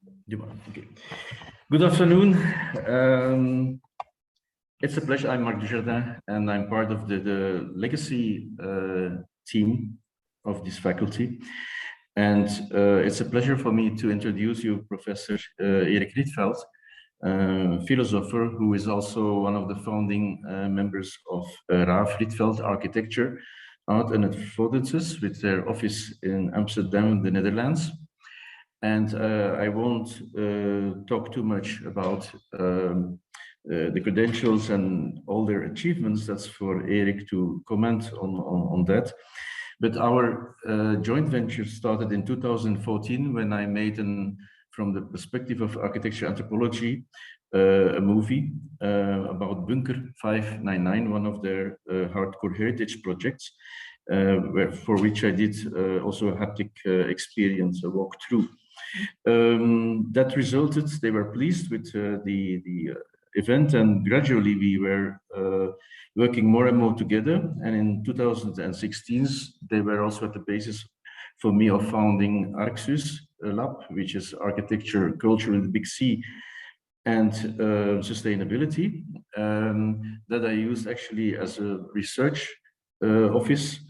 Okay. Good afternoon. It's a pleasure. I'm Marc Dujardin, and I'm part of the legacy team of this faculty. And it's a pleasure for me to introduce you, Professor Erik Rietveld, philosopher who is also one of the founding members of RAAAF, Rietveld Architecture-Art-Affordances, with their office in Amsterdam, the Netherlands. And I won't talk too much about the credentials and all their achievements. That's for Erik to comment on that. But our joint venture started in 2014 when I made, from the perspective of architecture anthropology, a movie about Bunker 599, one of their hardcore heritage projects, for which I did also a haptic experience, a walkthrough. That resulted, they were pleased with the event, and gradually we were working more and more together. And in 2016, they were also at the basis for me of founding ArcSUS Lab, which is architecture, culture in the big C, and sustainability, that I used actually as a research office,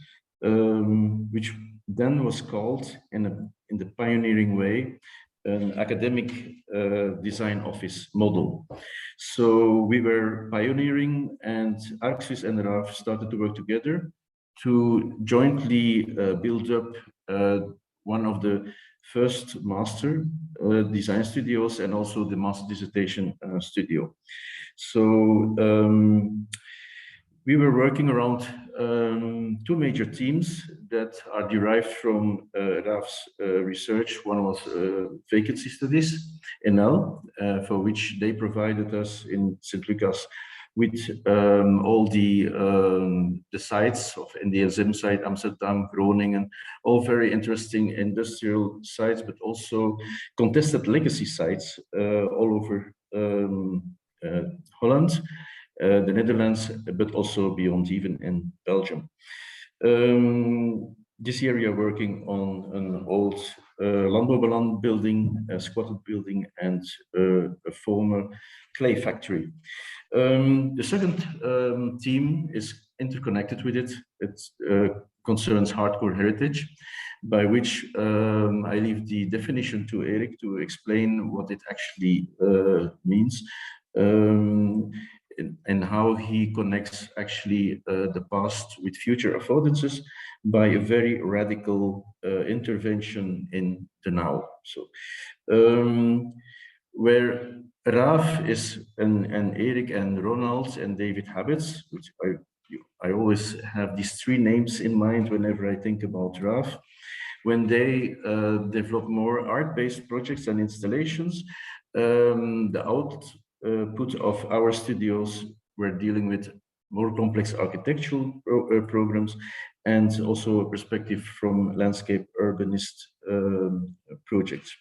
which then was called in the pioneering way an academic design office model. So we were pioneering, and ArcSUS and RAAAF started to work together to jointly build up one of the first master design studios and also the master dissertation studio. So we were working around two major teams that are derived from RAAF's research. One was vacancy studies, NL, for which they provided us in St. Lucas with all the sites of NDSM site, Amsterdam, Groningen, all very interesting industrial sites, but also contested legacy sites all over Holland, the Netherlands, but also beyond, even in Belgium. This year we are working on an old Landbouwbeland building, a squatted building, and a former clay factory. The second team is interconnected with it. It concerns hardcore heritage, by which I leave the definition to Erik to explain what it actually means. And how he connects actually the past with future affordances by a very radical intervention in the now. So where RAAAF is, and Erik and Ronald and David Habits, which I always have these three names in mind whenever I think about RAAAF, when they develop more art-based projects and installations, the output of our studios were dealing with more complex architectural programs, and also a perspective from landscape urbanist projects.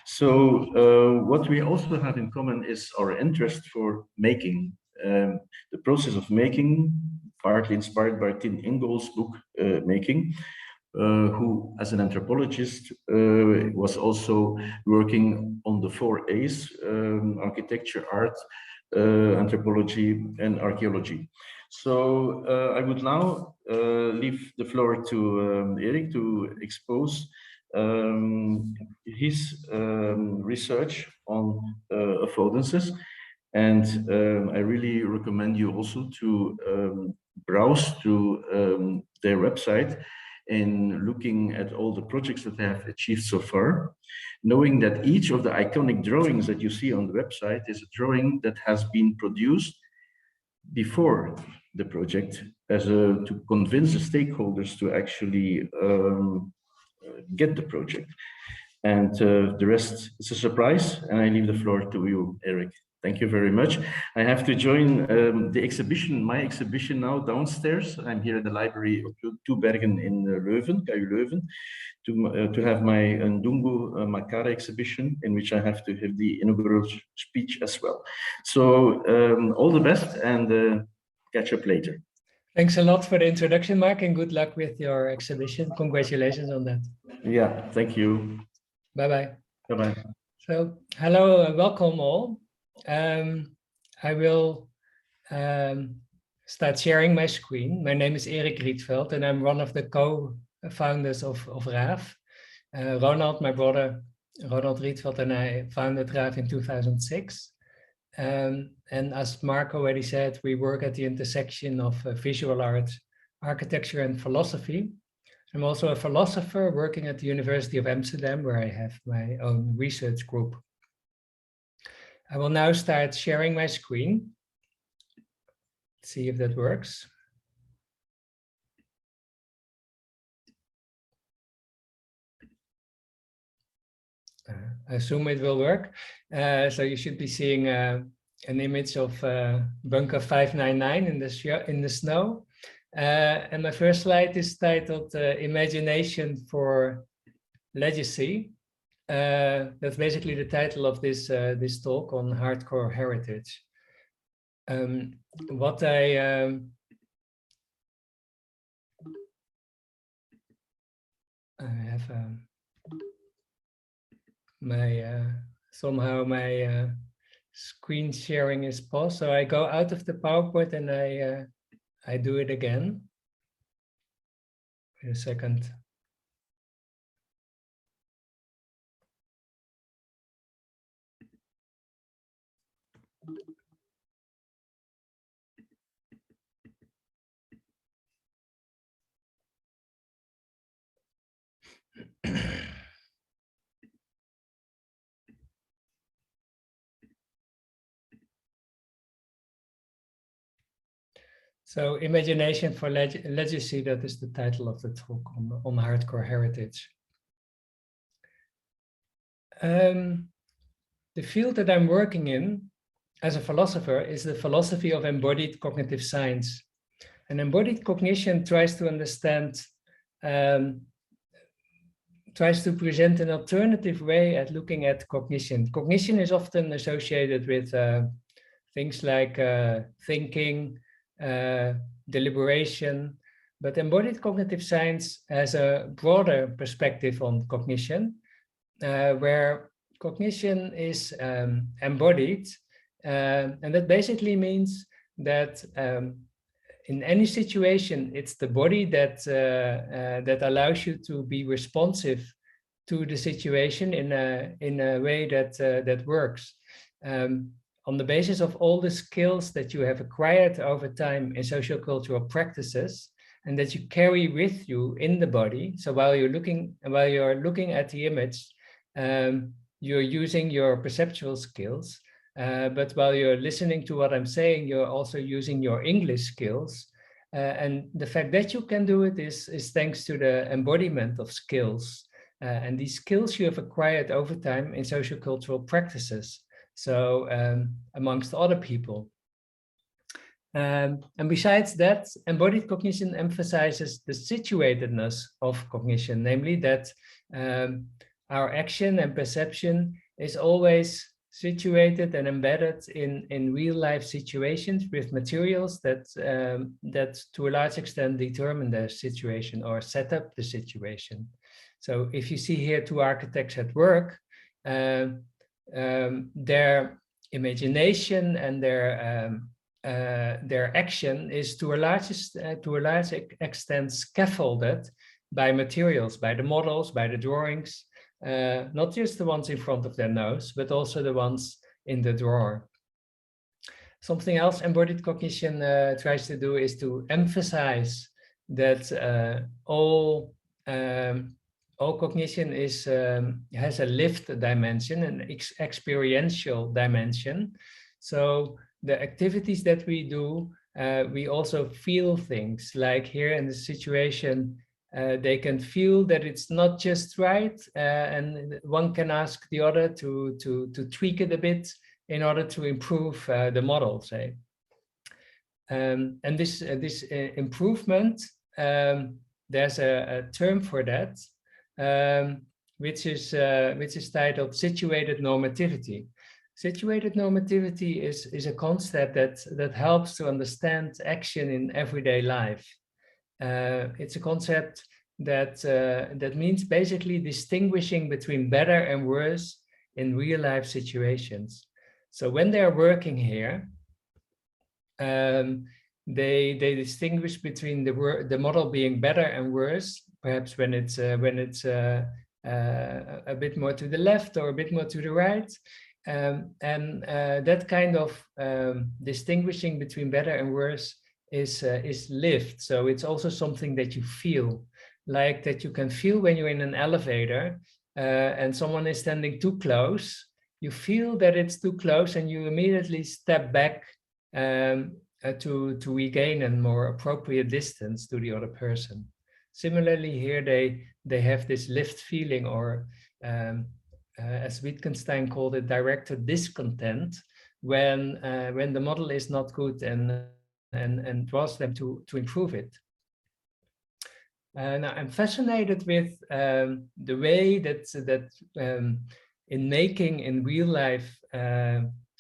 So what we also have in common is our interest for making. The process of making, partly inspired by Tin Ingold's book, Making, who, as an anthropologist, was also working on the 4 A's, architecture, art, anthropology, and archaeology. So I would now leave the floor to Erik to expose his research on affordances. And I really recommend you also to browse through their website in looking at all the projects that they have achieved so far, knowing that each of the iconic drawings that you see on the website is a drawing that has been produced before the project, as to convince the stakeholders to actually get the project. And the rest is a surprise, and I leave the floor to you, Erik. Thank you very much. I have to join the exhibition, my exhibition now downstairs. I'm here in the library of Bergen in Leuven, KU Leuven, to have my Ndungu Makara exhibition, in which I have to have the inaugural speech as well. So all the best, and catch up later. Thanks a lot for the introduction, Mark, and good luck with your exhibition. Congratulations on that. Yeah, thank you. Bye-bye. Bye-bye. So, hello, welcome all. I will start sharing my screen. My name is Erik Rietveld, and I'm one of the co-founders of RAAAF. Ronald, my brother, Ronald Rietveld, and I founded RAAAF in 2006. And as Mark already said, we work at the intersection of visual art, architecture, and philosophy. I'm also a philosopher working at the University of Amsterdam, where I have my own research group. I will now start sharing my screen. Let's see if that works. I assume it will work. So you should be seeing an image of Bunker 599 in the snow. And my first slide is titled Imagination for Legacy. That's basically the title of this this talk on hardcore heritage. What I have my somehow my screen sharing is paused, so I go out of the PowerPoint and I do it again. Wait a second. So, Imagination for Legacy, that is the title of the talk on hardcore heritage. The field that I'm working in as a philosopher is the philosophy of embodied cognitive science. And embodied cognition tries to understand, tries to present an alternative way at looking at cognition. Cognition is often associated with things like thinking, deliberation, but embodied cognitive science has a broader perspective on cognition, where cognition is embodied, and that basically means that in any situation, it's the body that that allows you to be responsive to the situation in a way that that works. On the basis of all the skills that you have acquired over time in sociocultural practices and that you carry with you in the body. So while you're looking at the image, you're using your perceptual skills, but while you're listening to what I'm saying, you're also using your English skills. And the fact that you can do it is thanks to the embodiment of skills. And these skills you have acquired over time in sociocultural practices. So amongst other people. And besides that, embodied cognition emphasizes the situatedness of cognition, namely that our action and perception is always situated and embedded in real life situations with materials that that to a large extent determine the situation or set up the situation. So if you see here two architects at work, their imagination and their action is to a large extent scaffolded by materials, by the models, by the drawings, not just the ones in front of their nose, but also the ones in the drawer. Something else embodied cognition tries to do is to emphasize that all cognition has a lived dimension, an experiential dimension. So the activities that we do, we also feel things. Like here in the situation, they can feel that it's not just right, and one can ask the other to tweak it a bit in order to improve the model, say. And this improvement, there's a term for that, which is titled situated normativity. Situated normativity is a concept that helps to understand action in everyday life. It's a concept that means basically distinguishing between better and worse in real life situations. So when they're working here, they distinguish between the model being better and worse, perhaps when it's a bit more to the left or a bit more to the right. That kind of distinguishing between better and worse is lived. So it's also something that you feel, like that you can feel when you're in an elevator and someone is standing too close. You feel that it's too close and you immediately step back to regain a more appropriate distance to the other person. Similarly, here they have this lived feeling, or as Wittgenstein called it, directed discontent, when the model is not good and draws them to improve it. Now I'm fascinated with the way that in making in real life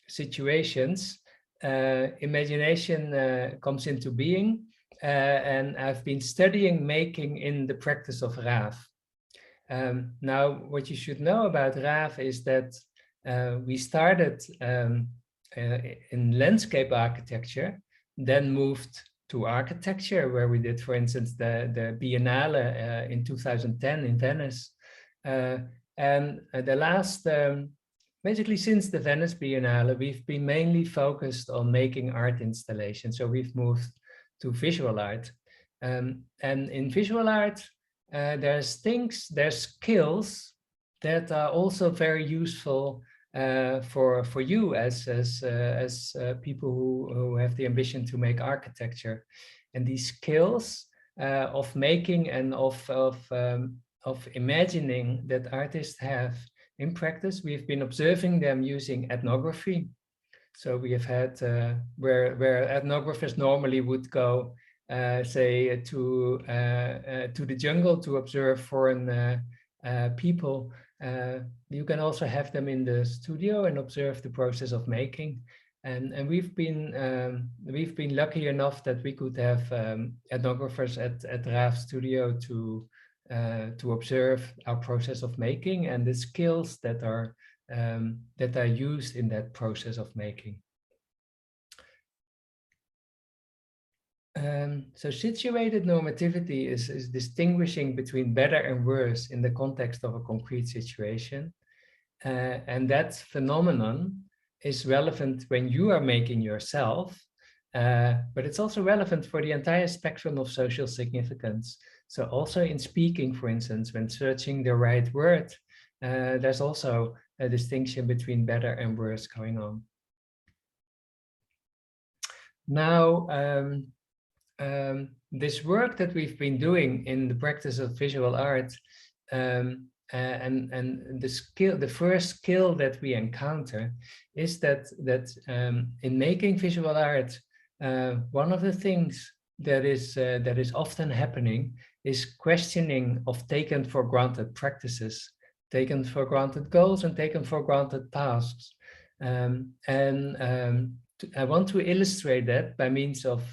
situations, imagination comes into being, and I've been studying making in the practice of RAAAF. Now, what you should know about RAAAF is that we started in landscape architecture, then moved to architecture, where we did, for instance, the Biennale in 2010 in Venice. And the last, basically since the Venice Biennale, we've been mainly focused on making art installations. So we've moved to visual art. And in visual art, there's skills that are also very useful for you as people who have the ambition to make architecture. And these skills of making and of imagining that artists have in practice, we've been observing them using ethnography. So we have had where ethnographers normally would go, say, to the jungle to observe foreign people. You can also have them in the studio and observe the process of making. And we've been lucky enough that we could have ethnographers at RAAAF studio to observe our process of making and the skills that are used in that process of making. So situated normativity is distinguishing between better and worse in the context of a concrete situation. And that phenomenon is relevant when you are making yourself, but it's also relevant for the entire spectrum of social significance. So also in speaking, for instance, when searching the right word, there's also a distinction between better and worse going on. Now, this work that we've been doing in the practice of visual art, and the first skill that we encounter is that in making visual art, one of the things that is often happening is questioning of taken for granted practices, taken for granted goals, and taken for granted tasks. I want to illustrate that by means of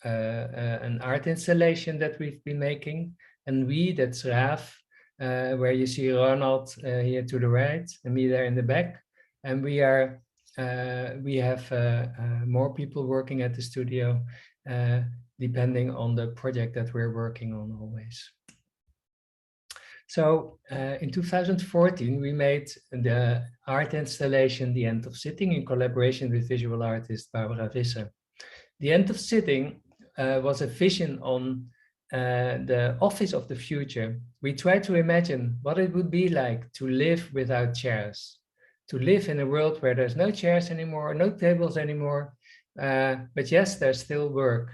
an art installation that we've been making, and that's RAAAF, where you see Ronald here to the right and me there in the back, and we have more people working at the studio, depending on the project that we're working on always. So in 2014, we made the art installation, The End of Sitting, in collaboration with visual artist Barbara Visser. The End of Sitting was a vision on the office of the future. We tried to imagine what it would be like to live without chairs, to live in a world where there's no chairs anymore, no tables anymore, but yes, there's still work.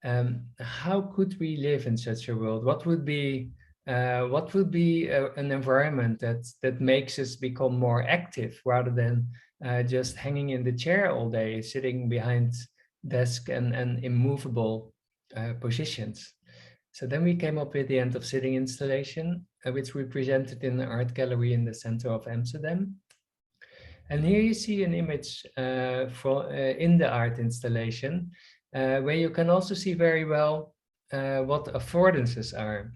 How could we live in such a world? What would be an environment that makes us become more active rather than just hanging in the chair all day, sitting behind desk and immovable positions? So then we came up with the End of Sitting installation, which we presented in the art gallery in the center of Amsterdam. And here you see an image in the art installation, where you can also see very well what affordances are.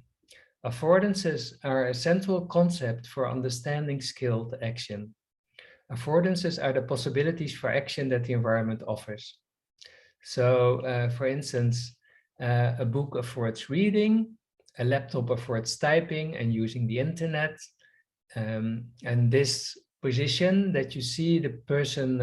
Affordances are a central concept for understanding skilled action. Affordances are the possibilities for action that the environment offers. So, for instance, a book affords reading, a laptop affords typing and using the internet. And this position that you see the person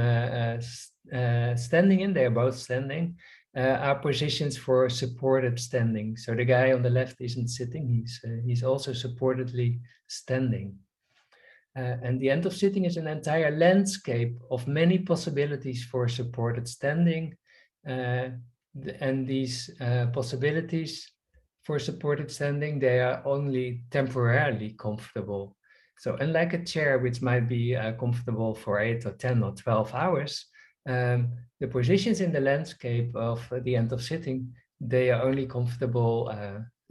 standing in, they're both standing, are positions for supported standing. So the guy on the left isn't sitting, he's also supportedly standing. And the end of sitting is an entire landscape of many possibilities for supported standing. And these possibilities for supported standing, they are only temporarily comfortable. So unlike a chair, which might be comfortable for 8 or 10 or 12 hours, the positions in the landscape of the end of sitting, they are only comfortable,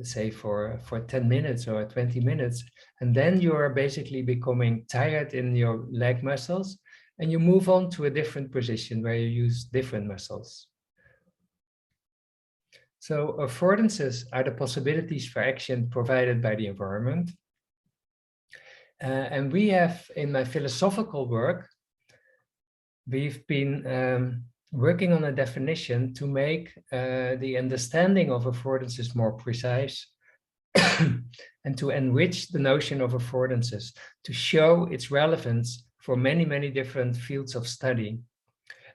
say for 10 minutes or 20 minutes. And then you are basically becoming tired in your leg muscles and you move on to a different position where you use different muscles. So affordances are the possibilities for action provided by the environment. And we have, in my philosophical work, we've been working on a definition to make the understanding of affordances more precise and to enrich the notion of affordances, to show its relevance for many, many different fields of study.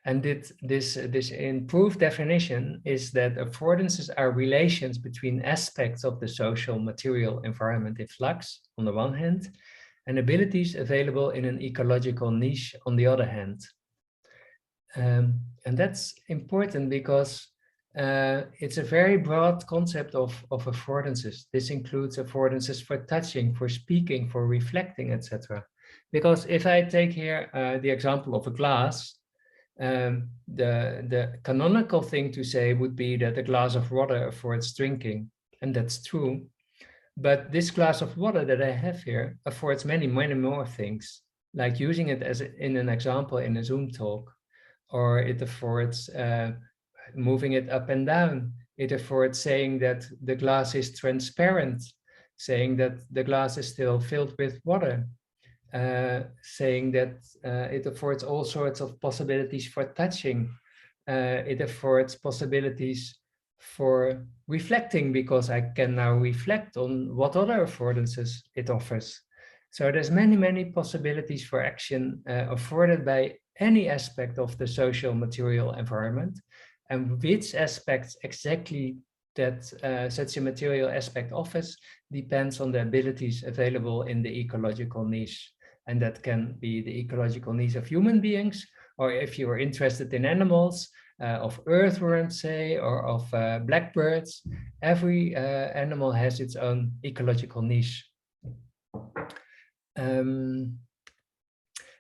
And this improved definition is that affordances are relations between aspects of the social material environment in flux, on the one hand, and abilities available in an ecological niche on the other hand. And that's important because it's a very broad concept of affordances. This includes affordances for touching, for speaking, for reflecting, etc. Because if I take here the example of a glass, the canonical thing to say would be that a glass of water affords drinking, and that's true. But this glass of water that I have here affords many, many more things, like using it as in an example in a Zoom talk, or it affords moving it up and down. It affords saying that the glass is transparent, saying that the glass is still filled with water, saying that it affords all sorts of possibilities for touching. It affords possibilities for reflecting, because I can now reflect on what other affordances it offers. So there's many, many possibilities for action afforded by any aspect of the social material environment, and which aspects exactly that such a material aspect offers depends on the abilities available in the ecological niche. And that can be the ecological needs of human beings, or if you are interested in animals, of earthworms, say, or of blackbirds. Every animal has its own ecological niche. And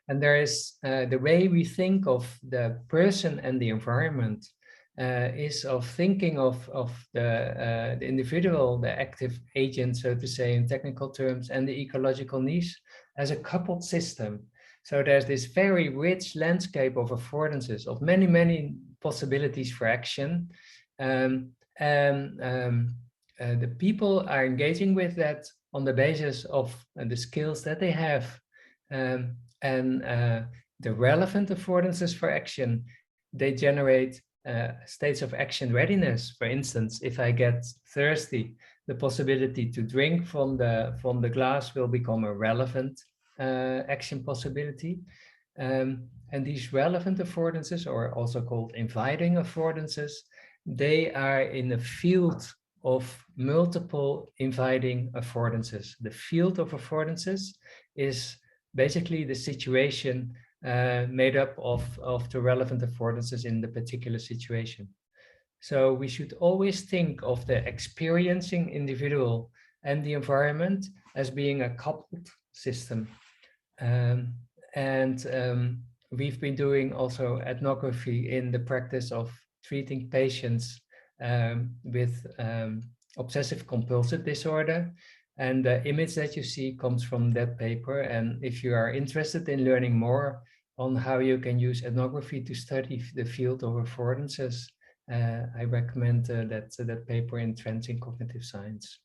there is the way we think of the person and the environment is of thinking of the individual, the active agent, so to say, in technical terms, and the ecological niche as a coupled system. So there's this very rich landscape of affordances, of many, many possibilities for action. The people are engaging with that on the basis of the skills that they have. The relevant affordances for action, they generate states of action readiness. For instance, if I get thirsty, the possibility to drink from the glass will become a relevant action possibility. And these relevant affordances, or also called inviting affordances, they are in a field of multiple inviting affordances. The field of affordances is basically the situation made up of the relevant affordances in the particular situation. So we should always think of the experiencing individual and the environment as being a coupled system. We've been doing also ethnography in the practice of treating patients with obsessive compulsive disorder. And the image that you see comes from that paper. And if you are interested in learning more on how you can use ethnography to study the field of affordances, I recommend that paper in Trends in Cognitive Science.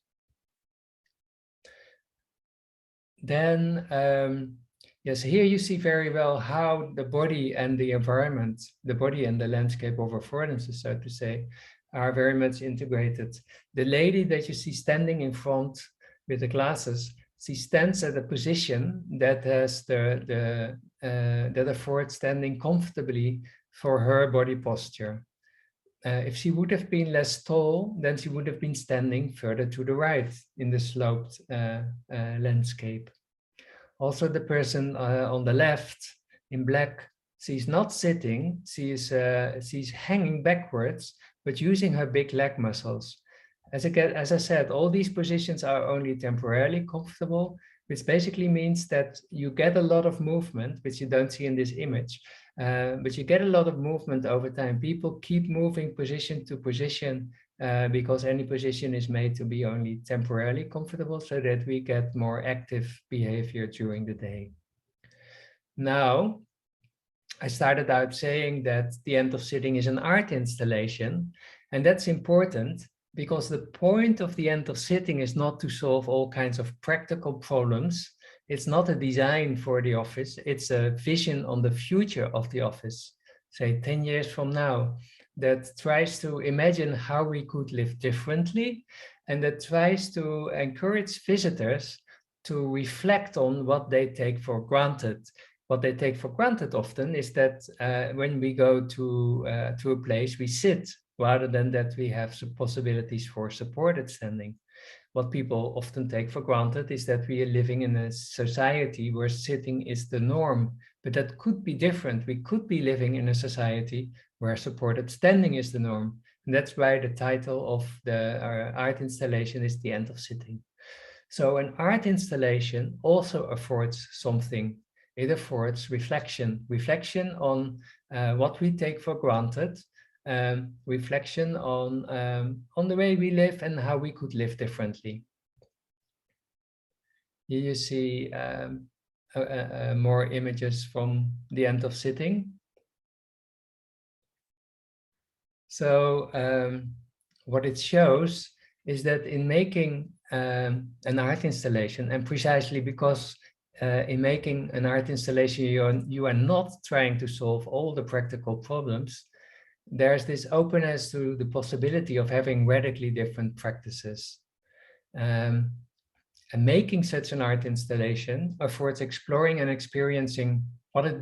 then, yes, here you see very well how the body and the environment, the body and the landscape of affordances, so to say, are very much integrated. The lady that you see standing in front with the glasses, she stands at a position that has that affords standing comfortably for her body posture. If she would have been less tall, then she would have been standing further to the right in the sloped landscape. Also, the person on the left in black, she's not sitting, she's hanging backwards, but using her big leg muscles. As I said, all these positions are only temporarily comfortable, which basically means that you get a lot of movement, which you don't see in this image. But you get a lot of movement over time. People keep moving position to position because any position is made to be only temporarily comfortable so that we get more active behavior during the day. Now, I started out saying that the end of sitting is an art installation, and that's important because the point of the end of sitting is not to solve all kinds of practical problems. It's not a design for the office, it's a vision on the future of the office, say 10 years from now, that tries to imagine how we could live differently, and that tries to encourage visitors to reflect on what they take for granted. What they take for granted often is that when we go to a place, we sit, rather than that we have some possibilities for supported standing. What people often take for granted is that we are living in a society where sitting is the norm, but that could be different. We could be living in a society where supported standing is the norm. And that's why the title of our art installation is The End of Sitting. So an art installation also affords something. It affords reflection on what we take for granted, reflection on the way we live and how we could live differently. Here you see more images from the end of sitting. So what it shows is that in making an art installation, and precisely because in making an art installation you are not trying to solve all the practical problems, there's this openness to the possibility of having radically different practices. And making such an art installation affords exploring and experiencing what it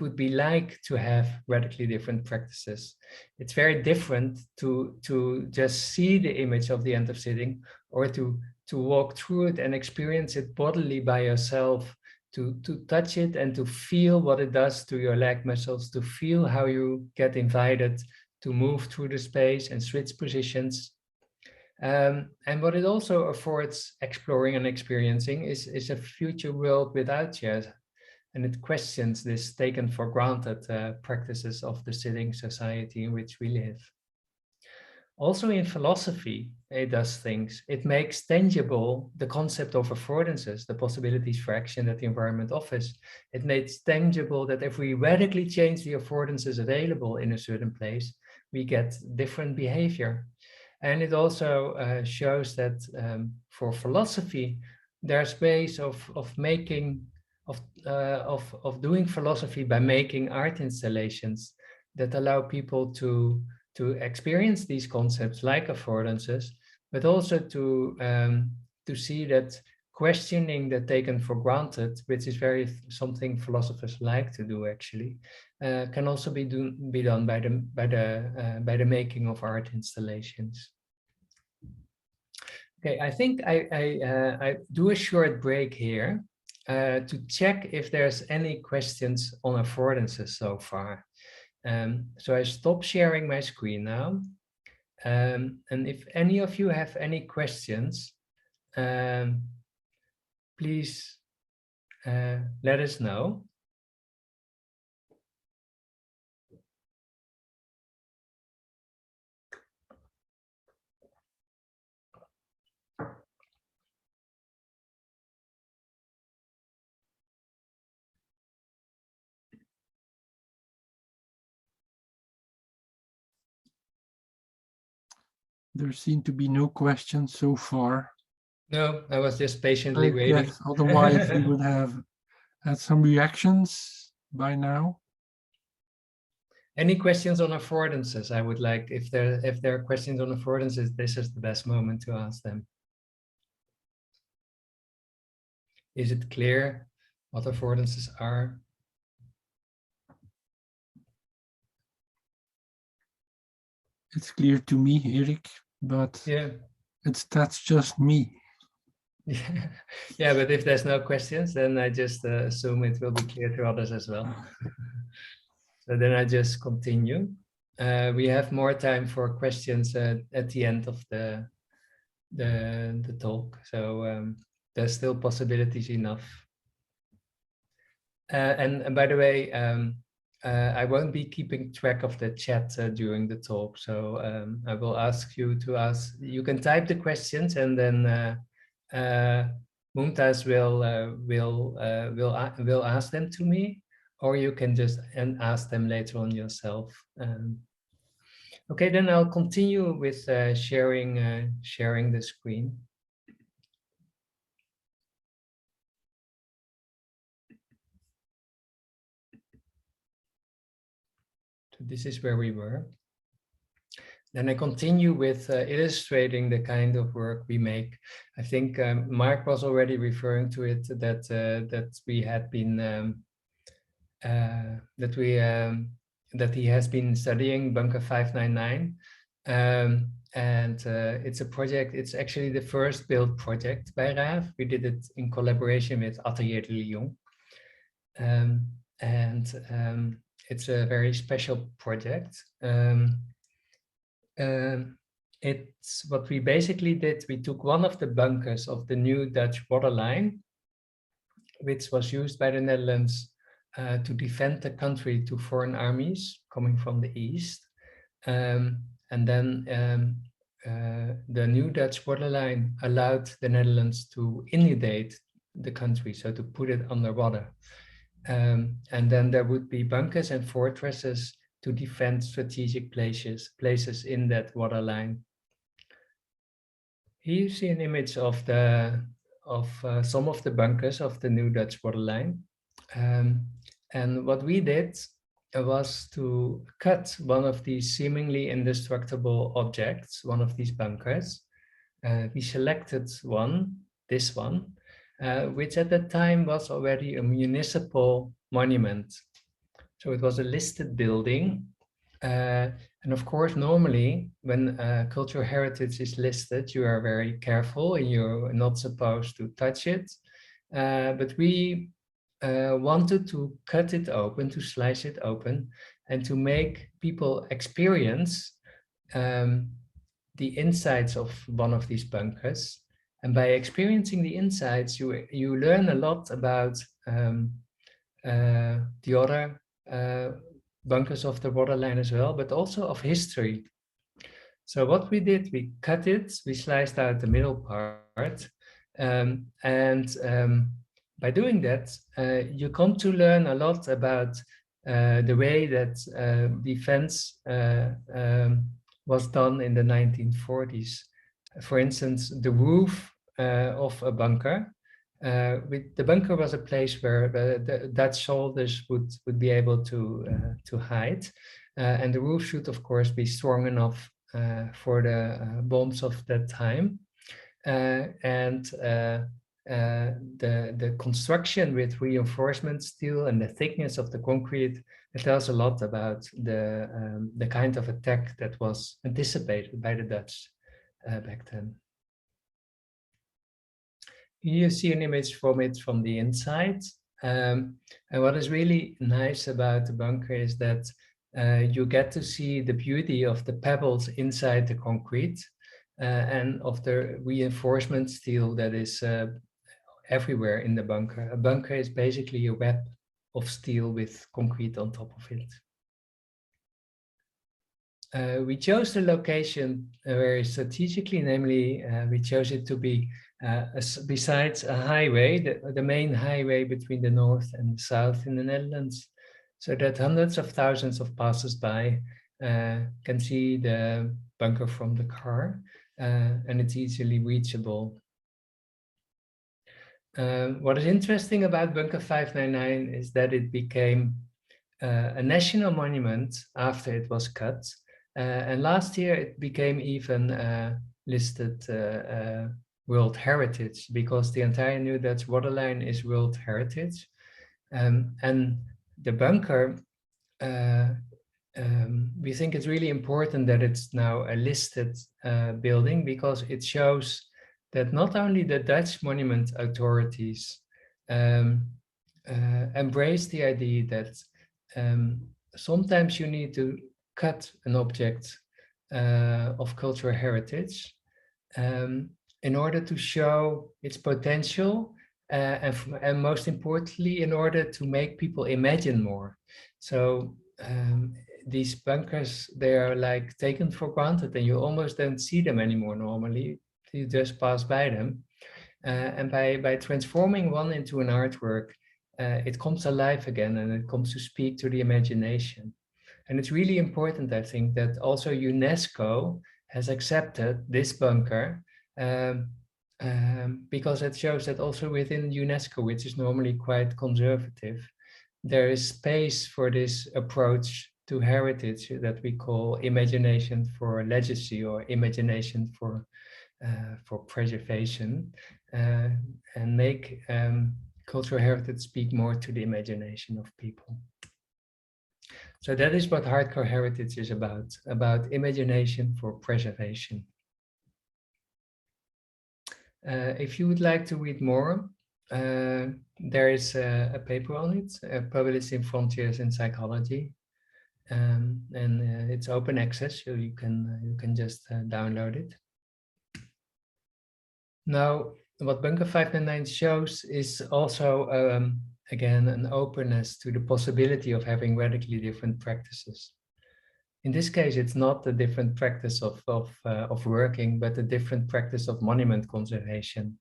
would be like to have radically different practices. It's very different to just see the image of the end of sitting, or to walk through it and experience it bodily by yourself, to touch it and to feel what it does to your leg muscles, to feel how you get invited to move through the space and switch positions. And what it also affords exploring and experiencing is a future world without chairs. And it questions this taken for granted practices of the sitting society in which we live. Also in philosophy, it does things. It makes tangible the concept of affordances, the possibilities for action that the environment offers. It makes tangible that if we radically change the affordances available in a certain place, we get different behavior. And it also shows that for philosophy, there's ways of doing philosophy by making art installations that allow people to experience these concepts like affordances, but also to see that questioning the taken for granted, which is something philosophers like to do actually, can also be done by the making of art installations. Okay, I think I do a short break here to check if there's any questions on affordances so far. So I stop sharing my screen now. And if any of you have any questions, please let us know. There seem to be no questions so far. No, I was just patiently I waiting. guess otherwise we would have had some reactions by now. Any questions on affordances? I would like, if there are questions on affordances, this is the best moment to ask them. Is it clear what affordances are? It's clear to me, Erik, but Yeah. that's just me. Yeah, but if there's no questions, then I just assume it will be clear to others as well. So then I just continue. We have more time for questions at the end of the talk, so there's still possibilities enough. And by the way, I won't be keeping track of the chat during the talk, so I will ask you to ask. You can type the questions, and then Mumtaz will ask them to me, or you can just ask them later on yourself. Okay, then I'll continue with sharing the screen. So this is where we were. Then I continue with illustrating the kind of work we make. I think Mark was already referring to it, that we had been that he has been studying Bunker 599, and it's a project. It's actually the first build project by RAAAF. We did it in collaboration with Atelier de Lyon, and it's a very special project. It's what we basically did. We took one of the bunkers of the new Dutch waterline, which was used by the Netherlands to defend the country to foreign armies coming from the east. And then the new Dutch waterline allowed the Netherlands to inundate the country, so to put it underwater. And then there would be bunkers and fortresses to defend strategic places in that waterline. Here you see an image of some of the bunkers of the new Dutch waterline. And what we did was to cut one of these seemingly indestructible objects, one of these bunkers. We selected this one, which at that time was already a municipal monument. So it was a listed building. And of course, normally when cultural heritage is listed, you are very careful and you're not supposed to touch it. But we wanted to cut it open, to slice it open, and to make people experience the insides of one of these bunkers. And by experiencing the insides, you learn a lot about the other bunkers of the waterline as well, but also of history. So what we did, we cut it, we sliced out the middle part, and by doing that, you come to learn a lot about the way that defense was done in the 1940s. For instance, the roof of a bunker. The bunker was a place where the Dutch soldiers would be able to hide, and the roof should, of course, be strong enough for the bombs of that time. And the construction with reinforcement steel and the thickness of the concrete, it tells a lot about the kind of attack that was anticipated by the Dutch back then. Here you see an image from it from the inside. And what is really nice about the bunker is that you get to see the beauty of the pebbles inside the concrete and of the reinforcement steel that is everywhere in the bunker. A bunker is basically a web of steel with concrete on top of it. We chose the location very strategically, namely we chose it to be besides a highway, the main highway between the north and the south in the Netherlands, so that hundreds of thousands of passers-by can see the bunker from the car, and it's easily reachable. What is interesting about Bunker 599 is that it became a national monument after it was cut. And last year it became even listed World Heritage, because the entire New Dutch waterline is World Heritage. And the bunker, we think it's really important that it's now a listed building, because it shows that not only the Dutch monument authorities embrace the idea that sometimes you need to cut an object of cultural heritage in order to show its potential, and most importantly, in order to make people imagine more. So these bunkers, they are like taken for granted, and you almost don't see them anymore normally. You just pass by them. And by transforming one into an artwork, it comes alive again, and it comes to speak to the imagination. And it's really important, I think, that also UNESCO has accepted this bunker, because it shows that also within UNESCO, which is normally quite conservative, there is space for this approach to heritage that we call imagination for legacy, or imagination for preservation, and make cultural heritage speak more to the imagination of people. So that is what hardcore heritage is about imagination for preservation. If you would like to read more, there is a paper on it, published in Frontiers in Psychology, and it's open access, so you can just download it. Now, what Bunker 599 shows is also, again, an openness to the possibility of having radically different practices. In this case, it's not the different practice of working, but the different practice of monument conservation.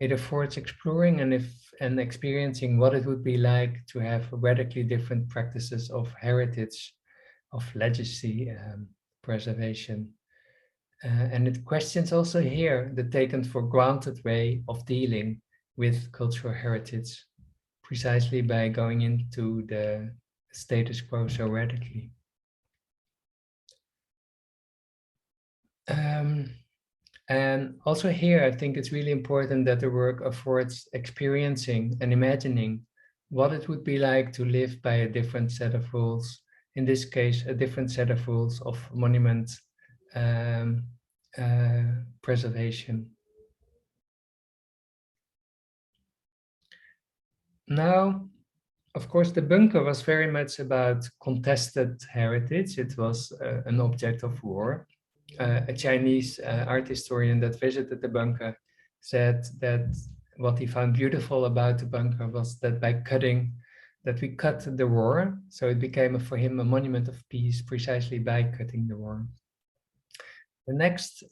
It affords exploring and experiencing what it would be like to have radically different practices of heritage, of legacy, preservation. And it questions also here the taken for granted way of dealing with cultural heritage, precisely by going into the status quo so radically. And also here, I think it's really important that the work affords experiencing and imagining what it would be like to live by a different set of rules. In this case, a different set of rules of monument preservation. Now, of course, the bunker was very much about contested heritage. It was an object of war. A Chinese art historian that visited the bunker said that what he found beautiful about the bunker was that we cut the war, so it became for him a monument of peace precisely by cutting the war. The next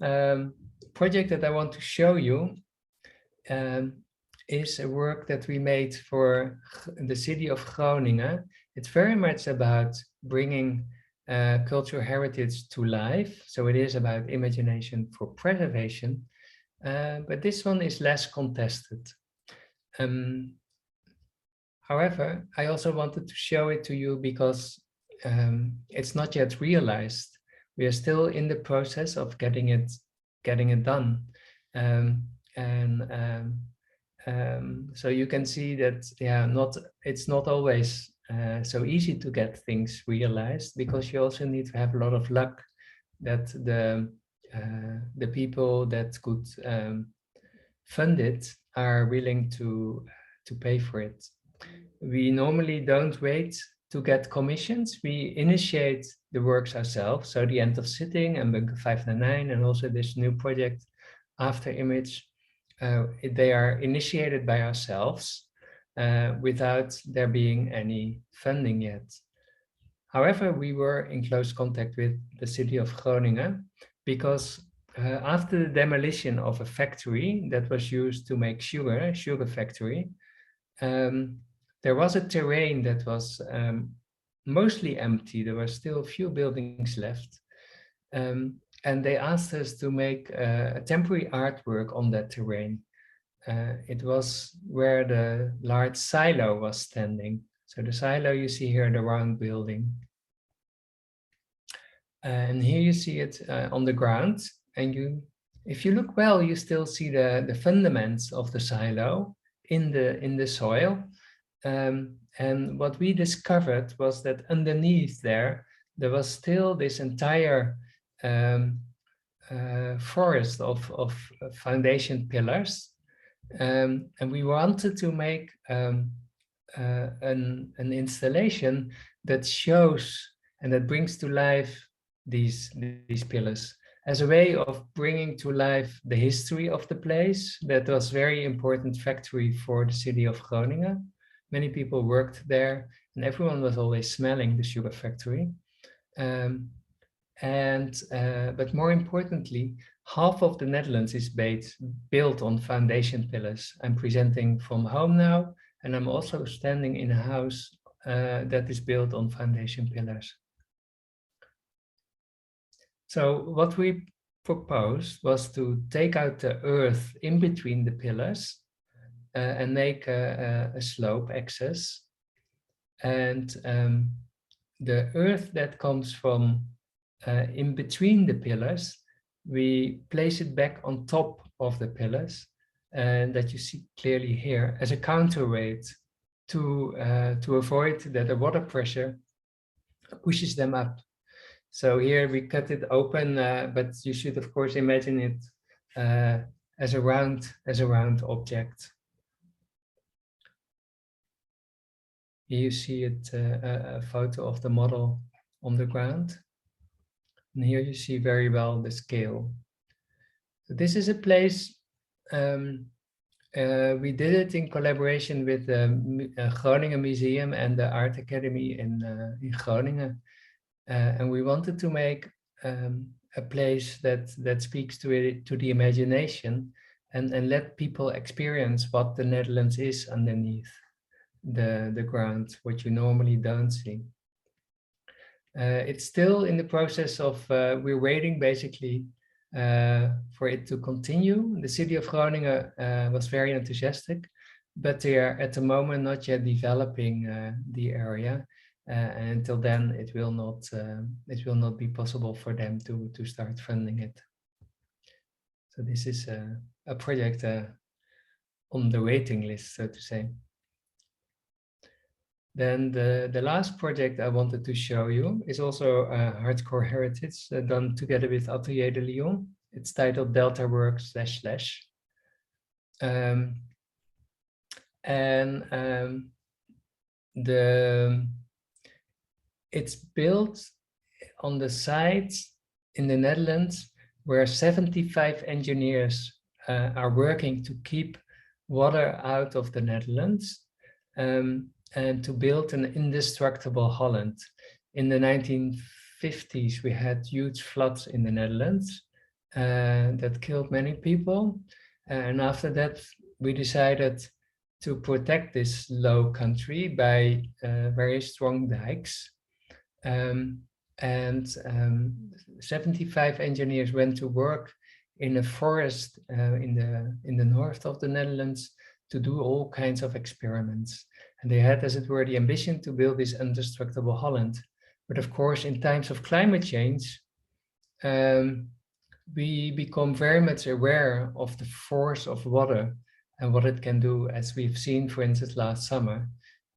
project that I want to show you is a work that we made for the city of Groningen. It's very much about bringing cultural heritage to life. So it is about imagination for preservation, but this one is less contested. However, I also wanted to show it to you because it's not yet realized. We are still in the process of getting it done. So you can see that, yeah, it's not always so easy to get things realized, because you also need to have a lot of luck that the people that could fund it are willing to pay for it. We normally don't wait to get commissions. We initiate the works ourselves. So the End of Sitting and Bunker 599 and also this new project After Image, they are initiated by ourselves without there being any funding yet. However, we were in close contact with the city of Groningen, because after the demolition of a factory that was used to make sugar factory, there was a terrain that was mostly empty. There were still a few buildings left. And they asked us to make a temporary artwork on that terrain. it was where the large silo was standing. So the silo you see here, the round building. And here you see it on the ground. And if you look well, you still see the fundaments of the silo in the soil. And what we discovered was that underneath there was still this entire forest of foundation pillars. And we wanted to make an installation that shows and that brings to life these pillars as a way of bringing to life the history of the place. That was very important factory for the city of Groningen. Many people worked there, and everyone was always smelling the sugar factory. But more importantly, half of the Netherlands is built on foundation pillars. I'm presenting from home now, and I'm also standing in a house that is built on foundation pillars. So what we proposed was to take out the earth in between the pillars and make a slope access. And the earth that comes from in between the pillars, we place it back on top of the pillars, and that you see clearly here as a counterweight to avoid that the water pressure pushes them up. So here we cut it open, but you should of course imagine it as a round object. Here you see it, a photo of the model on the ground. And here you see very well the scale. So this is a place, we did it in collaboration with the Groningen Museum and the Art Academy in Groningen. And we wanted to make a place that speaks to the imagination and let people experience what the Netherlands is underneath the ground, what you normally don't see. It's still in the process of, we're waiting basically for it to continue. The city of Groningen was very enthusiastic, but they are at the moment not yet developing the area. And until then, it will not be possible for them to start funding it. So this is a project on the waiting list, so to say. Then the last project I wanted to show you is also hardcore heritage done together with Atelier de Lyon. It's titled Delta Work / it's built on the site in the Netherlands where 75 engineers are working to keep water out of the Netherlands. And to build an indestructible Holland. In the 1950s, we had huge floods in the Netherlands that killed many people. And after that, we decided to protect this low country by very strong dikes. 75 engineers went to work in a forest in the north of the Netherlands to do all kinds of experiments. And they had, as it were, the ambition to build this indestructible Holland. But of course, in times of climate change, we become very much aware of the force of water and what it can do, as we've seen, for instance, last summer.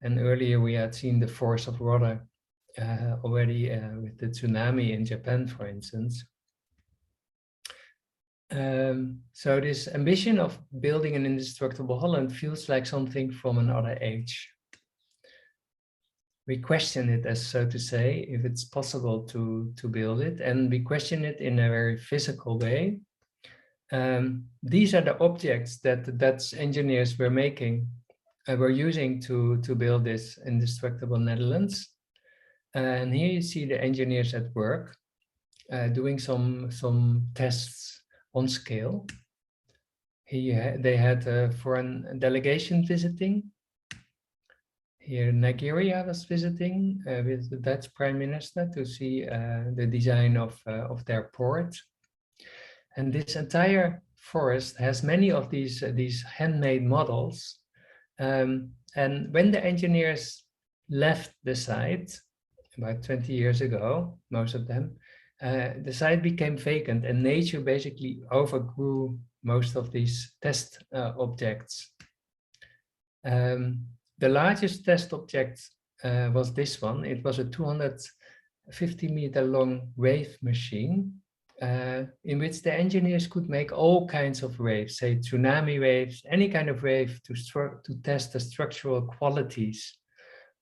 And earlier we had seen the force of water already with the tsunami in Japan, for instance. So this ambition of building an indestructible Holland feels like something from another age. We question it, as so to say, if it's possible to build it, and we question it in a very physical way. These are the objects that the Dutch engineers were using to build this indestructible Netherlands. And here you see the engineers at work doing some tests on scale. Here they had a foreign delegation visiting. Here Nigeria was visiting with the Dutch Prime Minister to see the design of their port. And this entire forest has many of these handmade models. And when the engineers left the site about 20 years ago, most of them, the site became vacant and nature basically overgrew most of these test objects. The largest test object was this one. It was a 250-meter long wave machine in which the engineers could make all kinds of waves, say tsunami waves, any kind of wave to test the structural qualities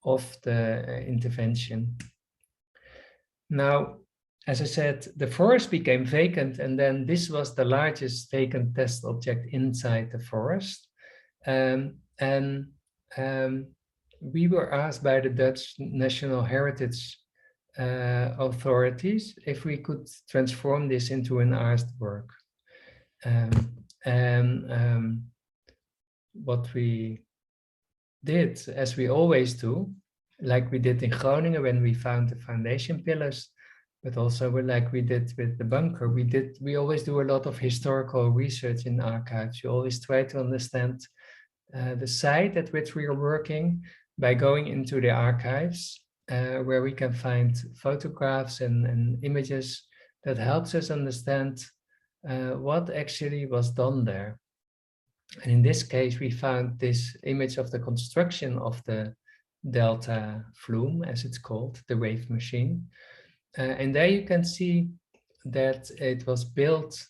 of the intervention. Now, as I said, the forest became vacant, and then this was the largest vacant test object inside the forest. We were asked by the Dutch National Heritage authorities if we could transform this into an artwork. What we did, as we always do, like we did in Groningen when we found the foundation pillars, but also like we did with the bunker, we always do a lot of historical research in archives. You always try to understand the site at which we are working by going into the archives, where we can find photographs and images that helps us understand what actually was done there. And in this case, we found this image of the construction of the Delta Flume, as it's called, the wave machine. And there you can see that it was built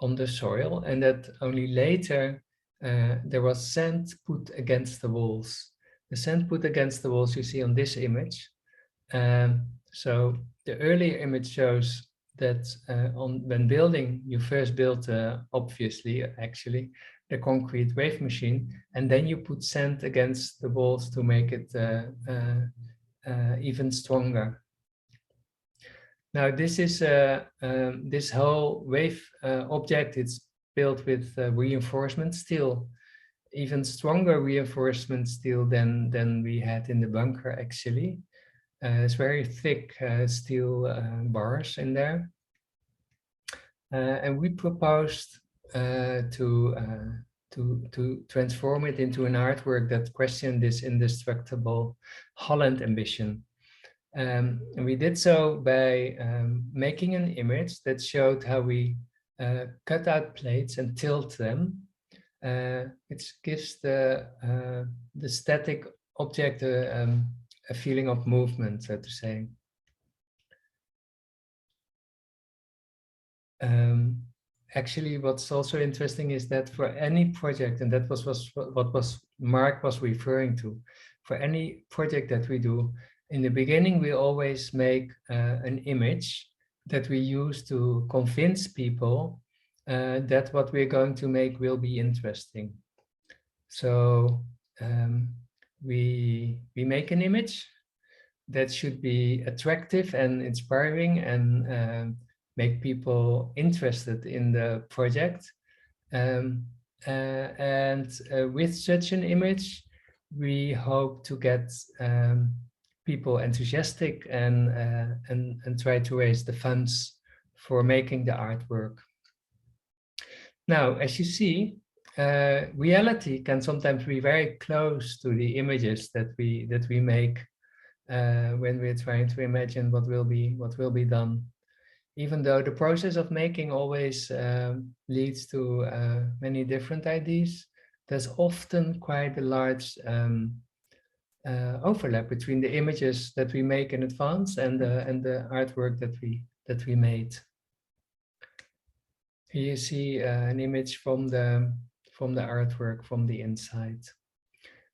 on the soil and that only later there was sand put against the walls. The sand put against the walls you see on this image. So the earlier image shows that when building, you first built, obviously, actually, the concrete wave machine, and then you put sand against the walls to make it even stronger. Now this is this whole wave object. It's built with reinforcement steel, even stronger reinforcement steel than we had in the bunker. Actually, it's very thick steel bars in there, and we proposed to transform it into an artwork that questioned this indestructible Holland ambition. And we did so by making an image that showed how we cut out plates and tilt them. It gives the static object a feeling of movement, so to say. Actually, what's also interesting is that for any project, and that was what Mark was referring to, for any project that we do, in the beginning, we always make an image that we use to convince people that what we're going to make will be interesting. So we make an image that should be attractive and inspiring and make people interested in the project. With such an image, we hope to get people enthusiastic and try to raise the funds for making the artwork. Now, as you see, reality can sometimes be very close to the images that we make when we're trying to imagine what will be done. Even though the process of making always leads to many different ideas, there's often quite a large overlap between the images that we make in advance and the artwork that we made. Here you see an image from the artwork from the inside.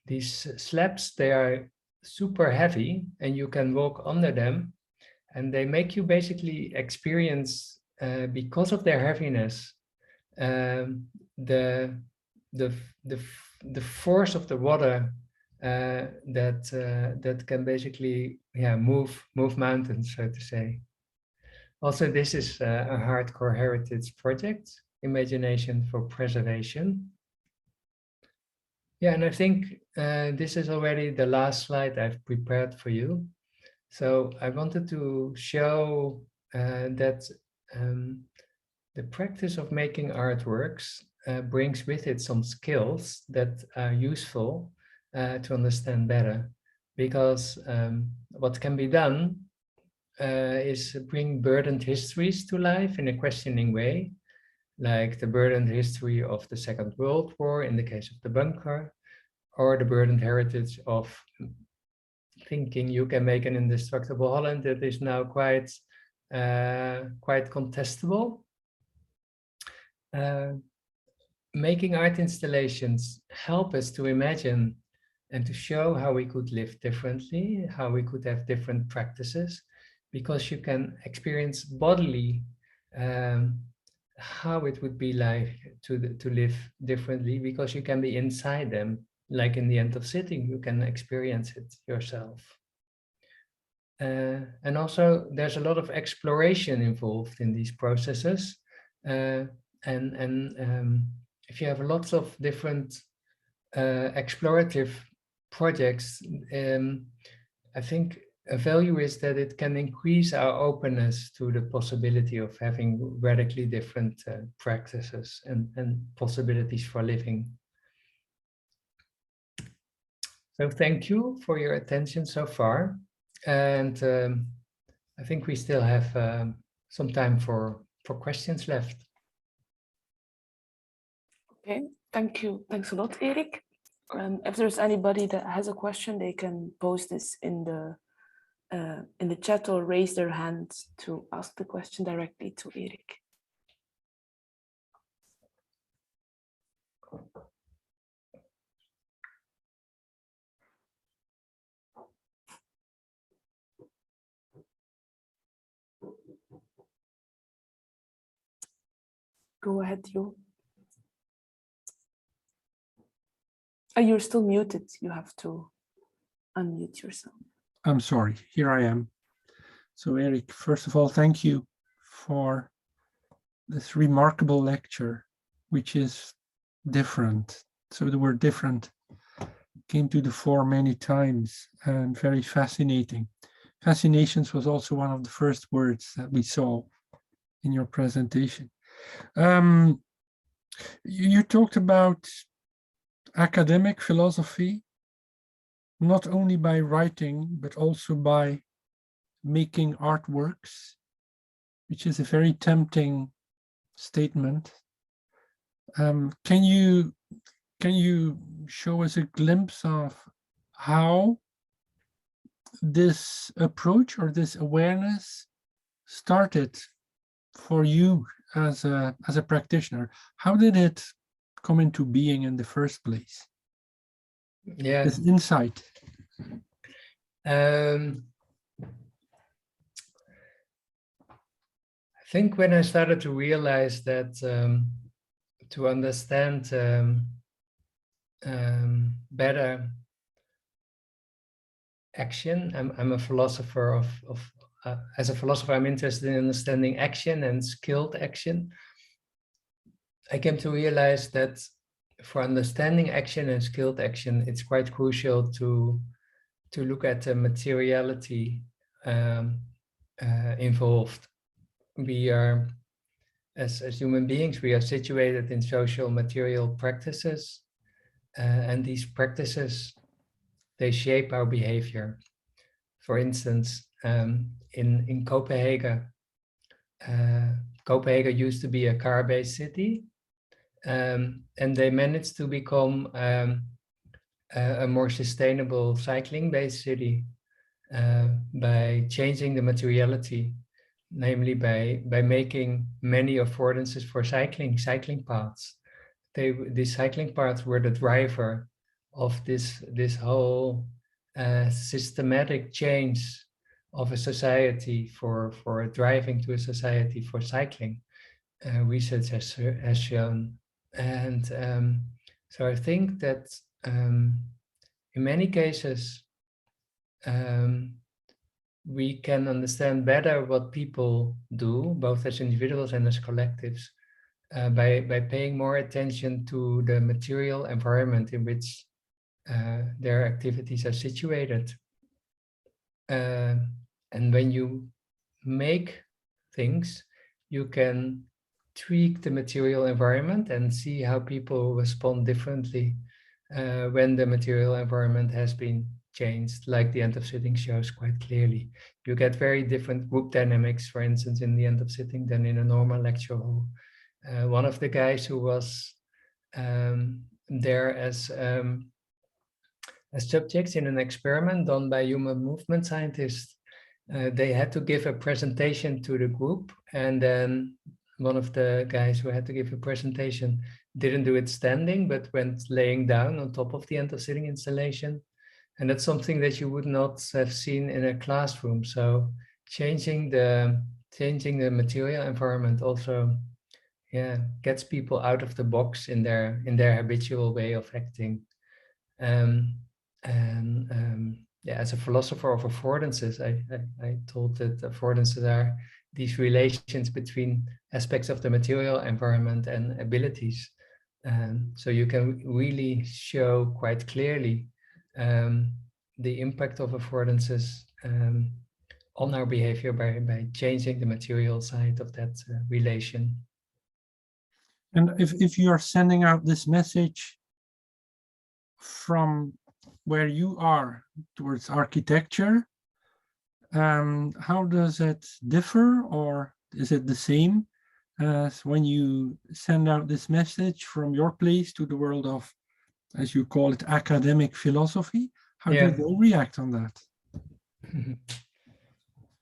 These slabs, they are super heavy and you can walk under them, and they make you basically experience, because of their heaviness, the force of the water that can basically move mountains, so to say. Also, this is a hardcore heritage project, Imagination for Preservation. Yeah, and I think this is already the last slide I've prepared for you. So I wanted to show that the practice of making artworks brings with it some skills that are useful to understand better, because what can be done is bring burdened histories to life in a questioning way, like the burdened history of the Second World War in the case of the bunker, or the burdened heritage of thinking you can make an indestructible Holland that is now quite contestable. Making art installations help us to imagine and to show how we could live differently, how we could have different practices, because you can experience bodily how it would be like to live differently, because you can be inside them. Like in the end of sitting, you can experience it yourself. And also there's a lot of exploration involved in these processes. If you have lots of different explorative projects, I think a value is that it can increase our openness to the possibility of having radically different practices and possibilities for living. So thank you for your attention so far. And I think we still have some time for questions left. Okay, thank you. Thanks a lot, Erik. If there's anybody that has a question, they can post this in the chat or raise their hand to ask the question directly to Erik. Go ahead, Jo. Oh, you're still muted. You have to unmute yourself. I'm sorry, here I am. So Erik, first of all, thank you for this remarkable lecture, which is different. So the word different came to the fore many times and very fascinating. Fascinations was also one of the first words that we saw in your presentation. You talked about academic philosophy, not only by writing, but also by making artworks, which is a very tempting statement. Can you show us a glimpse of how this approach or this awareness started for you as a practitioner? How did it come into being in the first place? Yeah, this insight. I think when I started to realize that to understand better action, I'm a philosopher as a philosopher, I'm interested in understanding action and skilled action. I came to realize that for understanding action and skilled action, it's quite crucial to look at the materiality involved. We are, as human beings, we are situated in social material practices, and these practices, they shape our behavior. For instance, in Copenhagen, Copenhagen used to be a car-based city, and they managed to become a more sustainable cycling-based city by changing the materiality, namely by making many affordances for cycling paths. These cycling paths were the driver of this whole systematic change of a society for driving to a society for cycling. Research has shown. And so I think that in many cases, we can understand better what people do, both as individuals and as collectives, by paying more attention to the material environment in which their activities are situated. And when you make things, you can tweak the material environment and see how people respond differently when the material environment has been changed, like the end of sitting shows quite clearly. You get very different group dynamics, for instance, in the end of sitting than in a normal lecture hall. One of the guys who was there as subjects in an experiment done by human movement scientists, they had to give a presentation to the group, and then one of the guys who had to give a presentation didn't do it standing, but went laying down on top of the end of sitting installation. And that's something that you would not have seen in a classroom. So changing the material environment also, yeah, gets people out of the box in their habitual way of acting. Yeah, as a philosopher of affordances, I told that affordances are these relations between aspects of the material environment and abilities. So you can really show quite clearly the impact of affordances on our behavior by changing the material side of that relation. And if you are sending out this message from where you are towards architecture, how does it differ, or is it the same as when you send out this message from your place to the world of, as you call it, academic philosophy? How do they react on that?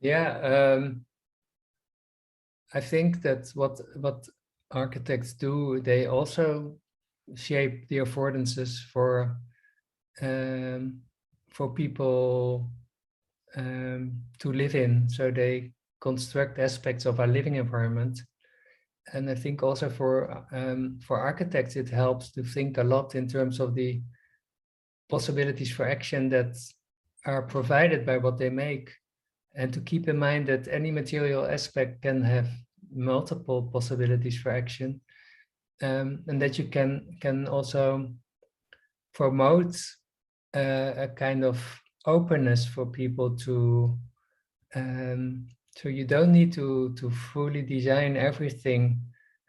Yeah, I think that what architects do, they also shape the affordances for people to live in. So they construct aspects of our living environment. And I think also for architects, it helps to think a lot in terms of the possibilities for action that are provided by what they make, and to keep in mind that any material aspect can have multiple possibilities for action, and that you can also promote a kind of openness for people to, so you don't need to fully design everything.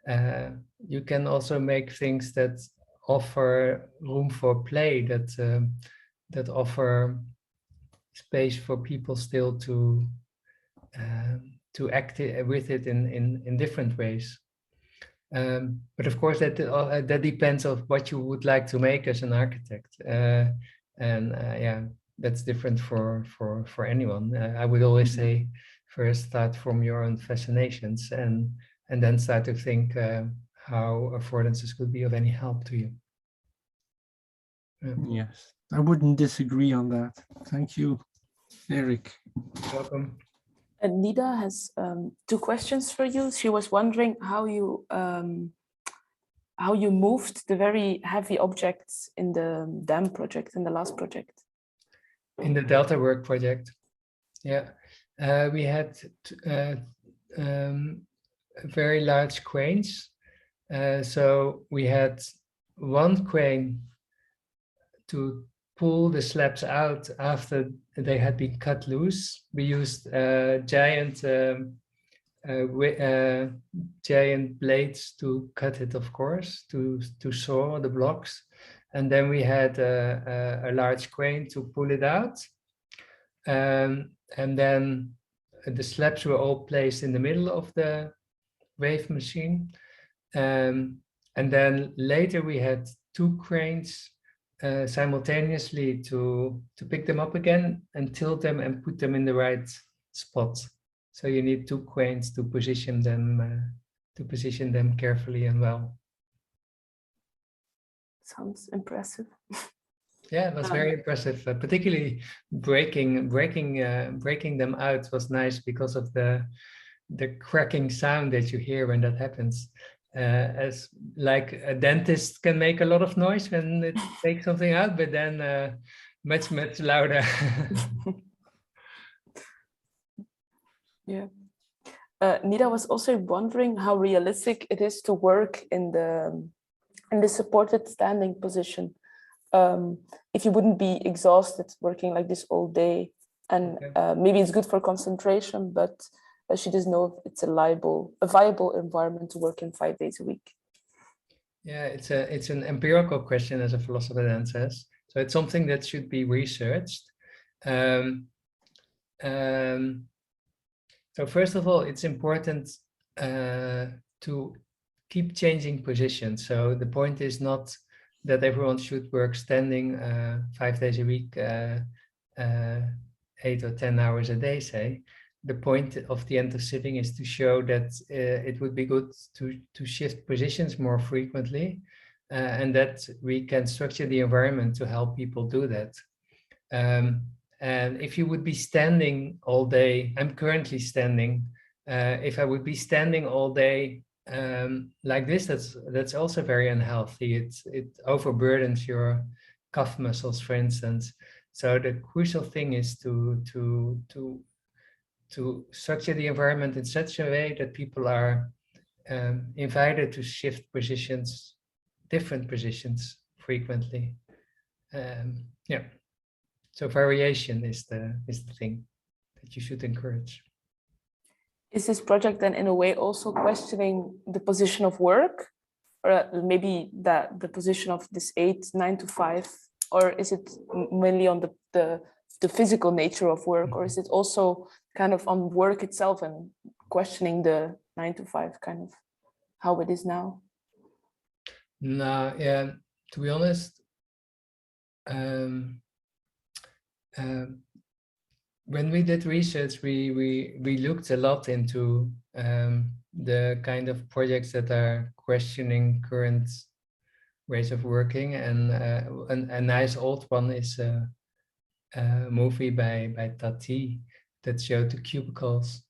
You can also make things that offer room for play, that offer space for people still to act with it in different ways. But of course, that depends on what you would like to make as an architect, yeah, that's different for anyone. I would always say, first start from your own fascinations, and then start to think how affordances could be of any help to you. Yes, I wouldn't disagree on that. Thank you, Erik. Welcome. And Nida has 2 questions for you. She was wondering how you moved the very heavy objects in the dam project, in the last project. In the Delta work project, yeah, we had very large cranes. So we had one crane to pull the slabs out after they had been cut loose. We used giant blades to cut it, of course, to saw the blocks. And then we had a large crane to pull it out. And then the slabs were all placed in the middle of the wave machine. And then later we had 2 cranes simultaneously to pick them up again and tilt them and put them in the right spot. So you need 2 cranes to position them carefully and well. Sounds impressive. Yeah, it was very impressive. Particularly breaking them out was nice because of the cracking sound that you hear when that happens. As like a dentist can make a lot of noise when it takes something out, but then much louder. Yeah. Nida was also wondering how realistic it is to work in the supported standing position. If you wouldn't be exhausted working like this all day, and maybe it's good for concentration, but but she doesn't know if it's a viable environment to work in 5 days a week. Yeah, it's an empirical question, as a philosopher then says. So it's something that should be researched. So first of all, it's important to keep changing positions. So the point is not that everyone should work standing 5 days a week, 8 or 10 hours a day, say. The point of the end of sitting is to show that it would be good to shift positions more frequently, and that we can structure the environment to help people do that. And if you would be standing all day, I'm currently standing. If I would be standing all day like this, that's also very unhealthy. It overburdens your calf muscles, for instance. So the crucial thing is to structure the environment in such a way that people are invited to shift positions, different positions frequently. Yeah. So variation is the thing that you should encourage. Is this project then in a way also questioning the position of work, or maybe the position of this 9 to 5, or is it mainly on the physical nature of work, or is it also kind of on work itself and questioning the 9 to 5 kind of how it is now? No, yeah, to be honest, when we did research, we looked a lot into the kind of projects that are questioning current ways of working, and a nice old one is a movie by Tati that showed the cubicles.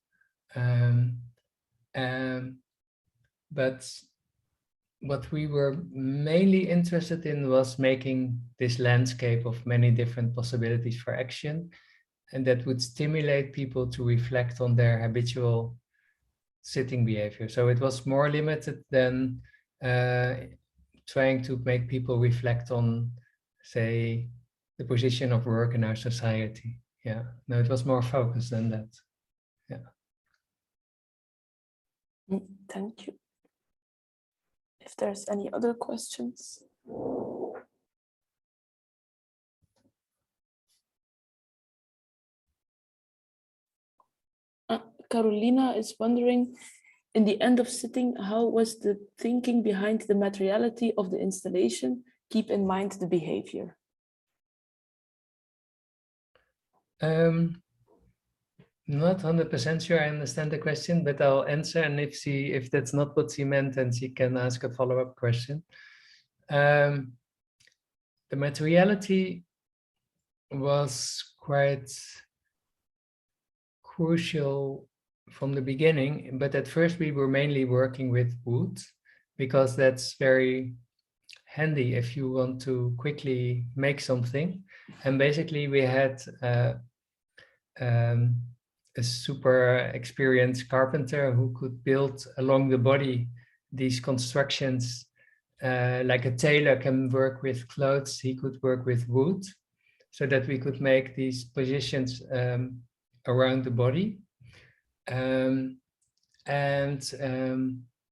But what we were mainly interested in was making this landscape of many different possibilities for action, and that would stimulate people to reflect on their habitual sitting behavior. So it was more limited than trying to make people reflect on, say, the position of work in our society. Yeah, no, it was more focused than that. Yeah. Thank you. If there's any other questions. Carolina is wondering, in the end of sitting, how was the thinking behind the materiality of the installation? Keep in mind the behavior. Not 100% sure I understand the question, but I'll answer, and if that's not what she meant, then she can ask a follow-up question. The materiality was quite crucial from the beginning, but at first we were mainly working with wood, because that's very handy if you want to quickly make something. And basically we had a super experienced carpenter who could build along the body these constructions. Like a tailor can work with clothes, he could work with wood, so that we could make these positions around the body. In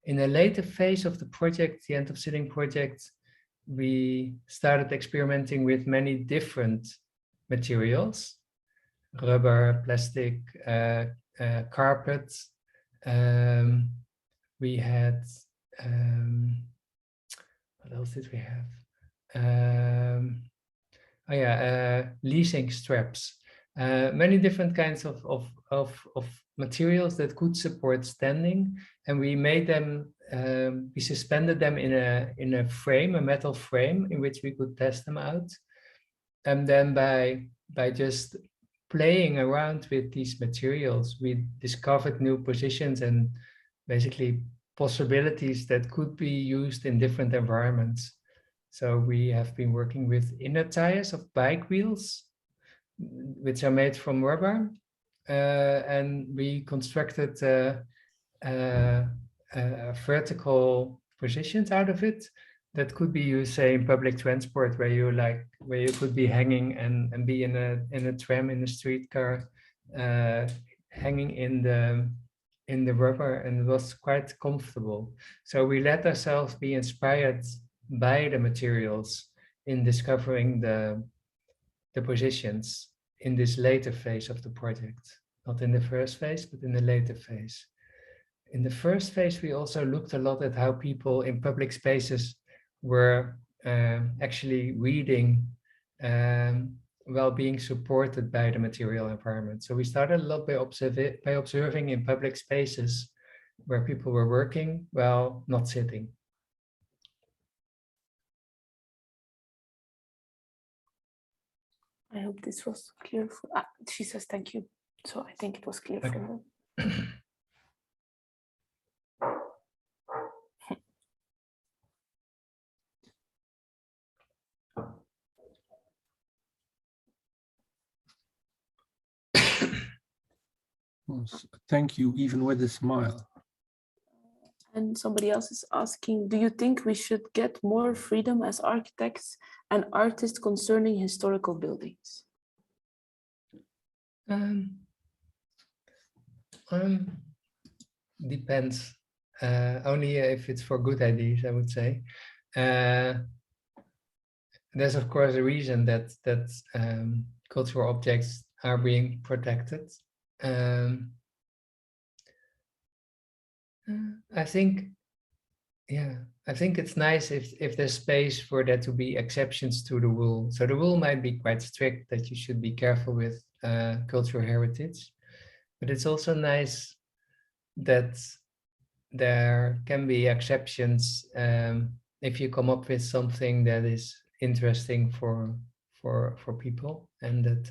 a later phase of the project, the end of sitting project, we started experimenting with many different materials: rubber, plastic, carpet. We had, what else did we have? Oh yeah, leasing straps. Many different kinds of materials that could support standing, and we made them. We suspended them in a frame, a metal frame, in which we could test them out. And then by just playing around with these materials, we discovered new positions and basically possibilities that could be used in different environments. So we have been working with inner tires of bike wheels, which are made from rubber, and we constructed vertical positions out of it that could be used, say, in public transport, where you could be hanging and be in a tram, in a streetcar, hanging in in the rubber, and it was quite comfortable. So we let ourselves be inspired by the materials in discovering the positions in this later phase of the project. Not in the first phase, but in the later phase. In the first phase, we also looked a lot at how people in public spaces were actually reading while being supported by the material environment. So we started a lot by observing in public spaces where people were working while not sitting. I hope this was clear. She says thank you. So I think it was clear Okay. for her. Thank you, even with a smile. And somebody else is asking, do you think we should get more freedom as architects and artists concerning historical buildings? Depends. Only if it's for good ideas, I would say. There's of course a reason that cultural objects are being protected. I think it's nice if there's space for there to be exceptions to the rule. So the rule might be quite strict that you should be careful with cultural heritage, but it's also nice that there can be exceptions if you come up with something that is interesting for people, and that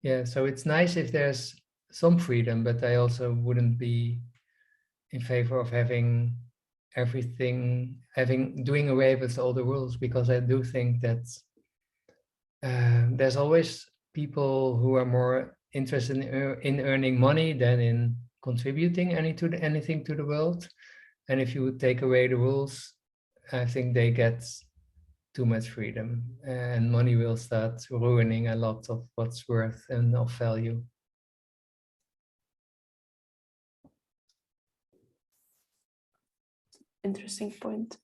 yeah, so it's nice if there's some freedom, but I also wouldn't be in favor of having everything, doing away with all the rules, because I do think that there's always people who are more interested in earning money than in contributing anything to the world. And if you would take away the rules, I think they get too much freedom, and money will start ruining a lot of what's worth and of value. Interesting point.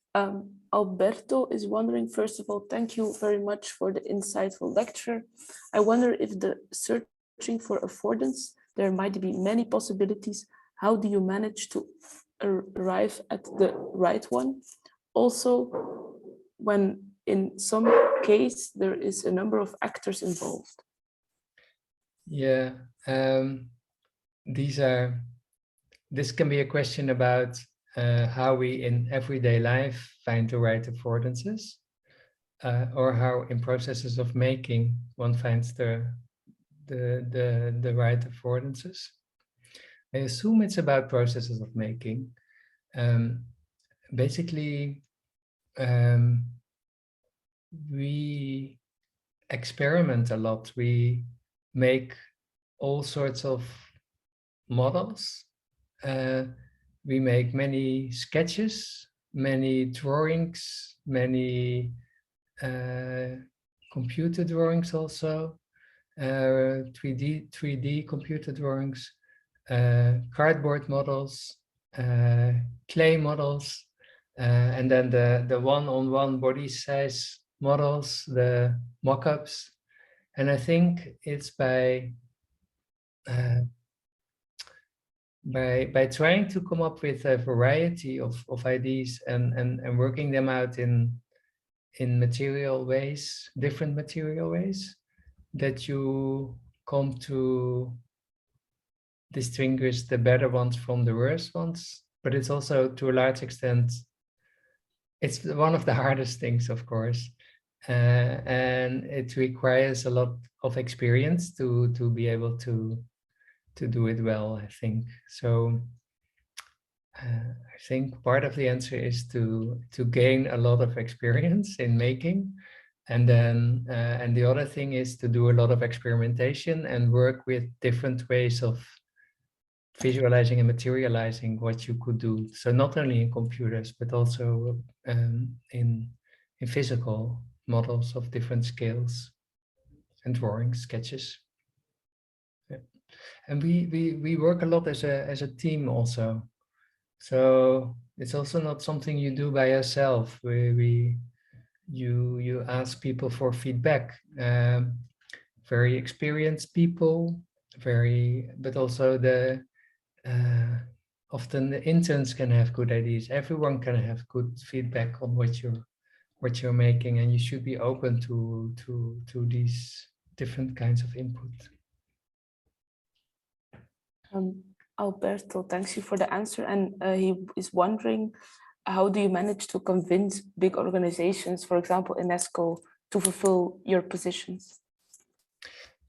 Alberto is wondering, first of all, thank you very much for the insightful lecture. I wonder if the searching for affordance, there might be many possibilities. How do you manage to arrive at the right one? Also, when in some case there is a number of actors involved. Yeah, this can be a question about how we in everyday life find the right affordances, or how in processes of making one finds the right affordances. I assume it's about processes of making. Basically, we experiment a lot. We make all sorts of models. We make many sketches, many drawings, many computer drawings also, 3D computer drawings, cardboard models, clay models, and then the one-on-one body size models, the mock-ups. And I think it's by trying to come up with a variety of ideas and working them out in material ways, different material ways, that you come to distinguish the better ones from the worst ones. But it's also, to a large extent, it's one of the hardest things, of course, and it requires a lot of experience to be able to do it well, I think. So I think part of the answer is to gain a lot of experience in making, and then and the other thing is to do a lot of experimentation and work with different ways of visualizing and materializing what you could do. So not only in computers, but also in physical models of different scales and drawings, sketches. Yeah. And we work a lot as a team also. So it's also not something you do by yourself. You ask people for feedback. Very experienced people, but also often the interns can have good ideas. Everyone can have good feedback on what you're making, and you should be open to these different kinds of input. Alberto, thanks you for the answer. And he is wondering, how do you manage to convince big organizations, for example, UNESCO, to fulfill your positions?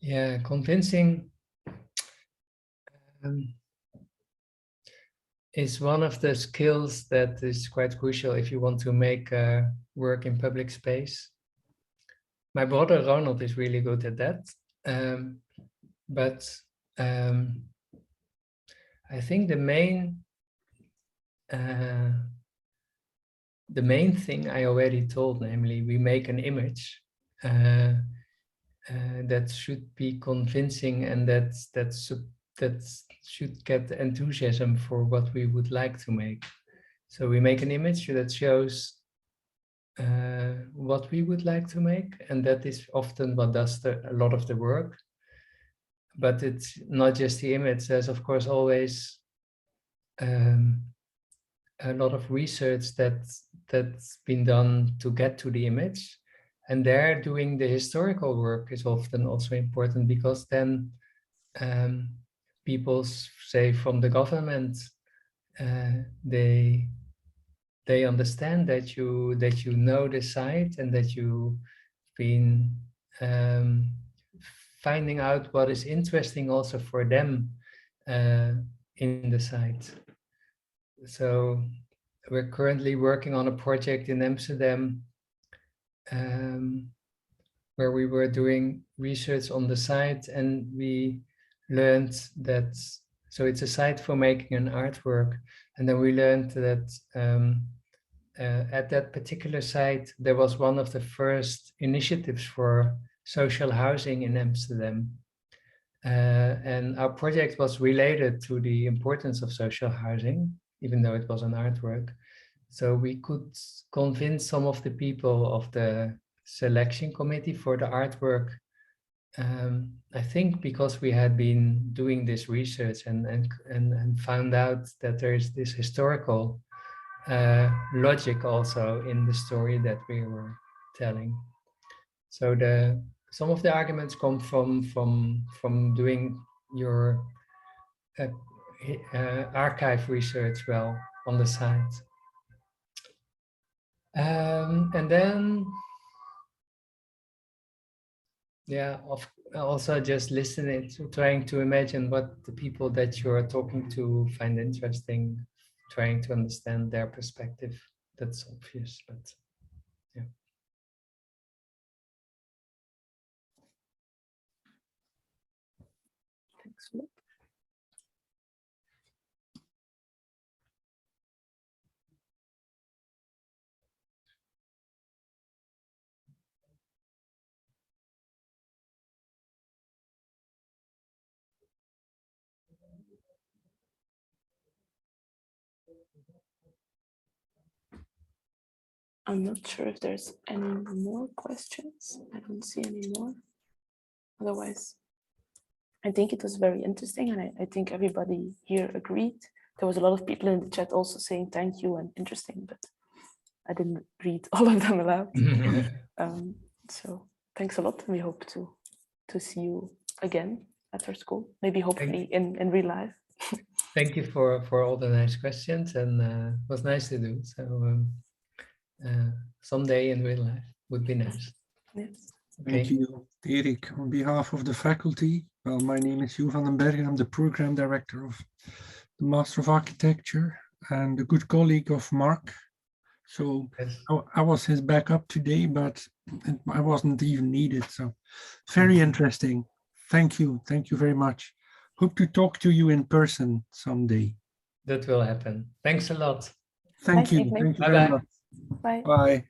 Yeah, convincing is one of the skills that is quite crucial if you want to make work in public space. My brother Ronald is really good at that, but I think the main thing I already told, namely we make an image that should be convincing, and that should get enthusiasm for what we would like to make. So we make an image that shows what we would like to make, and that is often what does a lot of the work. But it's not just the image. There's of course always a lot of research that's been done to get to the image, and there doing the historical work is often also important, because then people say from the government they understand that you know the site, and that you've been finding out what is interesting also for them in the site. So we're currently working on a project in Amsterdam where we were doing research on the site, and we learned that, so it's a site for making an artwork, and then we learned that at that particular site there was one of the first initiatives for social housing in Amsterdam. And our project was related to the importance of social housing, even though it was an artwork. So we could convince some of the people of the selection committee for the artwork. I think because we had been doing this research and found out that there is this historical logic also in the story that we were telling. So some of the arguments come from doing your archive research well on the site. And then, yeah, also just listening, trying to imagine what the people that you are talking to find interesting, trying to understand their perspective. That's obvious, but yeah. Thanks a lot. I'm not sure if there's any more questions. I don't see any more. Otherwise, I think it was very interesting, and I think everybody here agreed. There was a lot of people in the chat also saying thank you and interesting, but I didn't read all of them aloud. So thanks a lot, and we hope to see you again at our school, maybe hopefully in real life. Thank you for all the nice questions, and it was nice to do. So someday in real life would be nice. Yes. Okay. Thank you, Erik. On behalf of the faculty, well, my name is Hugh van den Bergen. I'm the program director of the Master of Architecture and a good colleague of Mark. So Yes. I was his backup today, but I wasn't even needed. So very interesting. Thank you. Thank you very much. Hope to talk to you in person someday. That will happen. Thanks a lot. Thank Nice you. evening. Thank you very much. Bye. Bye.